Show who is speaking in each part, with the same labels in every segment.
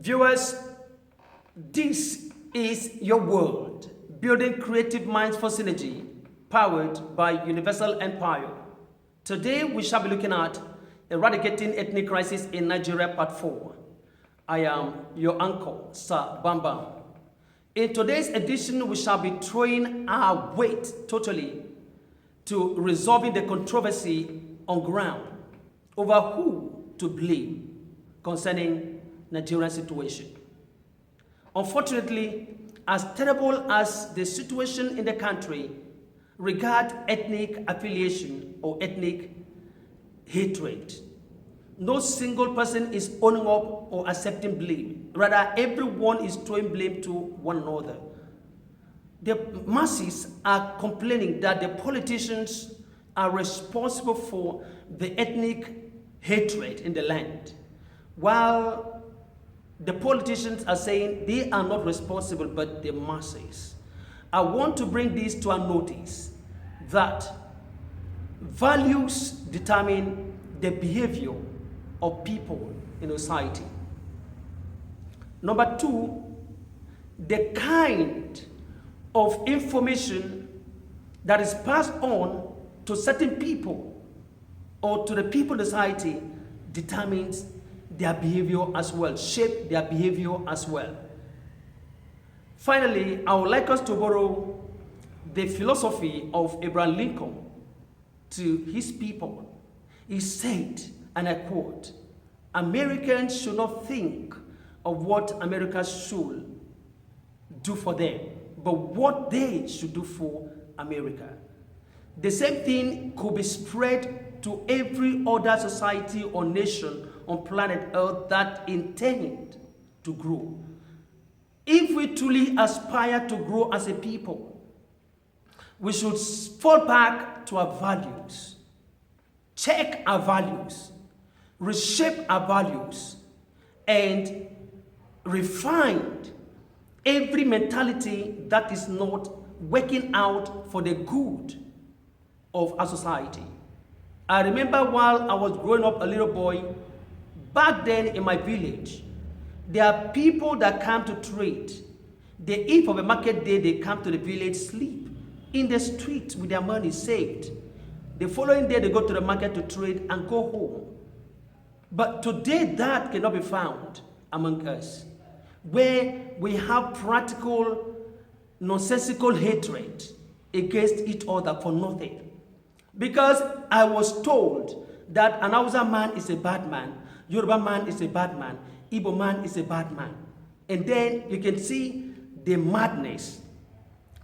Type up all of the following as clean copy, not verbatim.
Speaker 1: Viewers, this is your world, building creative minds for synergy, powered by Universal Empire. Today, we shall be looking at Eradicating Ethnic Crisis in Nigeria, Part 4. I am your uncle, Sir Bambam. In today's edition, we shall be throwing our weight totally to resolving the controversy on ground over who to blame concerning Nigerian situation. Unfortunately, as terrible as the situation in the country regard ethnic affiliation or ethnic hatred, no single person is owning up or accepting blame. Rather, everyone is throwing blame to one another. The masses are complaining that the politicians are responsible for the ethnic hatred in the land, while the politicians are saying they are not responsible, but the masses. I want to bring this to our notice that values determine the behavior of people in society. Number two, the kind of information that is passed on to certain people or to the people in society determines their behavior as well, shape their behavior as well. Finally, I would like us to borrow the philosophy of Abraham Lincoln to his people. He said, and I quote, "Americans should not think of what America should do for them, but what they should do for America." The same thing could be spread to every other society or nation on planet Earth that intend to grow. If we truly aspire to grow as a people, we should fall back to our values, check our values, reshape our values, and refine every mentality that is not working out for the good of our society. I remember while I was growing up a little boy, back then in my village, there are people that come to trade. The eve of a market day, they come to the village, sleep in the street with their money saved. The following day, they go to the market to trade and go home. But today, that cannot be found among us, where we have practical, nonsensical hatred against each other for nothing. Because I was told that an Hausa man is a bad man, Yoruba man is a bad man, Igbo man is a bad man. And then you can see the madness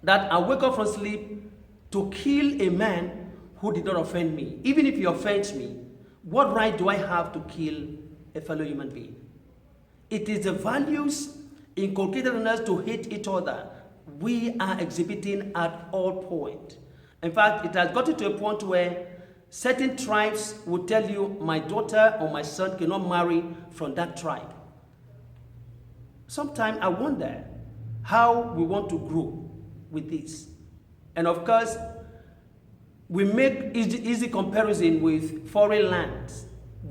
Speaker 1: that I wake up from sleep to kill a man who did not offend me. Even if he offends me, what right do I have to kill a fellow human being? It is the values inculcated in us to hate each other we are exhibiting at all points. In fact, it has gotten to a point where certain tribes will tell you, my daughter or my son cannot marry from that tribe. Sometimes I wonder how we want to grow with this. And of course, we make easy comparison with foreign lands,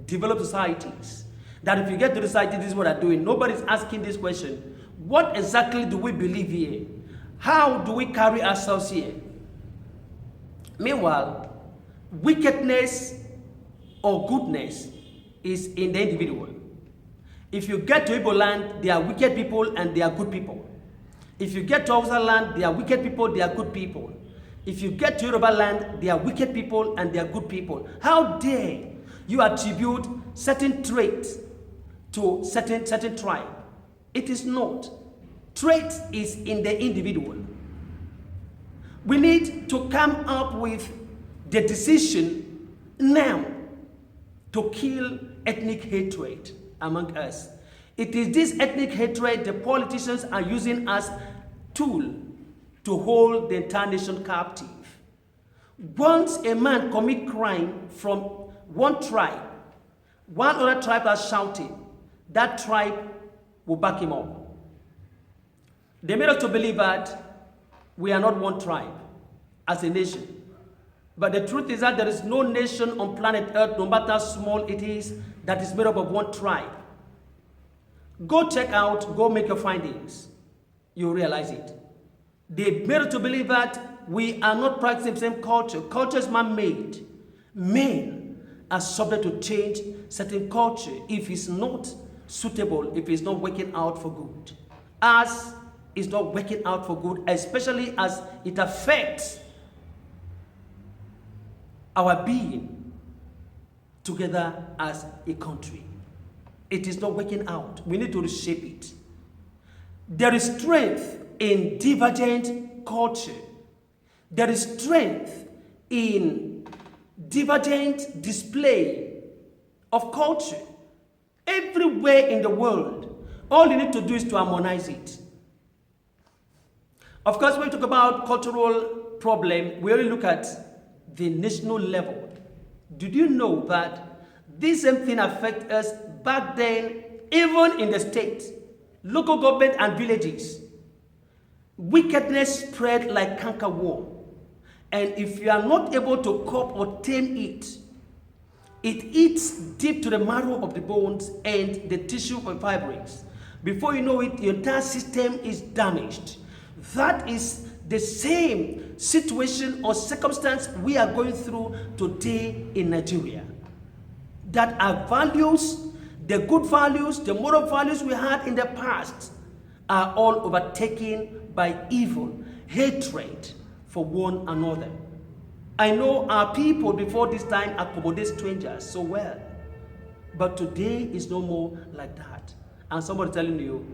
Speaker 1: developed societies, that if you get to the society, this is what they're doing. Nobody's asking this question. What exactly do we believe here? How do we carry ourselves here? Meanwhile, wickedness or goodness is in the individual. If you get to Igbo land, they are wicked people and they are good people. If you get to Hausa land, they are wicked people, they are good people. If you get to Yoruba land, they are wicked people and they are good people. How dare you attribute certain traits to certain tribe? It is not. Trait is in the individual. We need to come up with the decision now to kill ethnic hatred among us. It is this ethnic hatred the politicians are using as tool to hold the entire nation captive. Once a man commits crime from one tribe, one other tribe is shouting, that tribe will back him up. They made us to believe that we are not one tribe as a nation. But the truth is that there is no nation on planet Earth, no matter how small it is, that is made up of one tribe. Go check out, go make your findings. You'll realize it. They made us to believe that we are not practicing the same culture. Culture is man-made. Men are subject to change certain culture if it's not suitable, if it's not working out for good. As it's not working out for good, especially as it affects our being together as a country. It is not working out. We need to reshape it. There is strength in divergent culture. There is strength in divergent display of culture. Everywhere in the world, all you need to do is to harmonize it. Of course, when we talk about cultural problem, we only look at the national level. Did you know that this same thing affects us back then, even in the state, local government and villages? Wickedness spread like cankerworm. And if you are not able to cope or tame it, it eats deep to the marrow of the bones and the tissue and fibrils. Before you know it, the entire system is damaged. That is the same situation or circumstance we are going through today in Nigeria. That our values, the good values, the moral values we had in the past are all overtaken by evil, hatred for one another. I know our people before this time accommodate strangers so well, but today is no more like that. And somebody telling you,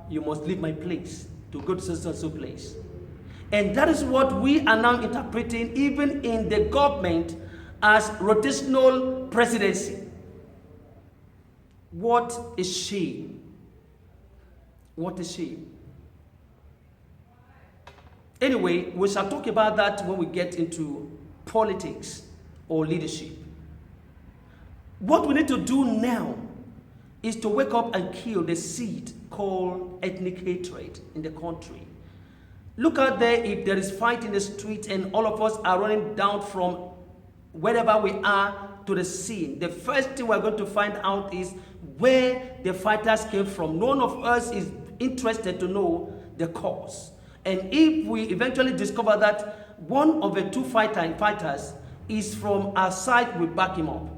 Speaker 1: you must leave my place to go to so place. And that is what we are now interpreting even in the government as rotational presidency. What a shame. What a shame. Anyway, we shall talk about that when we get into politics or leadership. What we need to do now is to wake up and kill the seed called ethnic hatred in the country. Look out there, if there is fight in the street and all of us are running down from wherever we are to the scene, the first thing we're going to find out is where the fighters came from. None of us is interested to know the cause. And if we eventually discover that one of the two fighters is from our side, we back him up.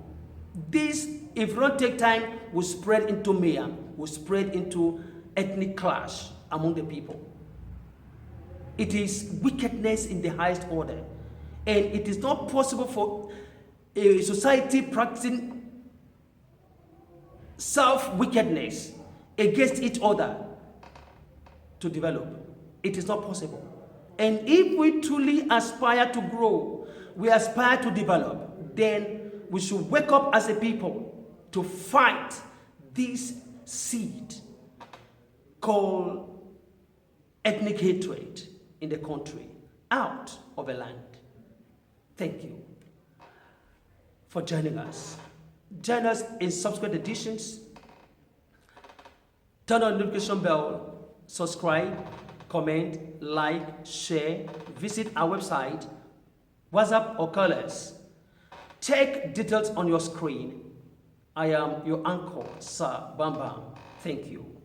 Speaker 1: This, if we don't take time, will spread into mayhem, will spread into ethnic clash among the people. It is wickedness in the highest order. And it is not possible for a society practicing self-wickedness against each other to develop. It is not possible. And if we truly aspire to grow, we aspire to develop, then we should wake up as a people to fight this seed called ethnic hatred in the country, out of the land. Thank you for joining us. Join us in subsequent editions. Turn on the notification bell, subscribe, comment, like, share, visit our website, WhatsApp or call us. Check details on your screen. I am your uncle, Sir Bam Bam. Thank you.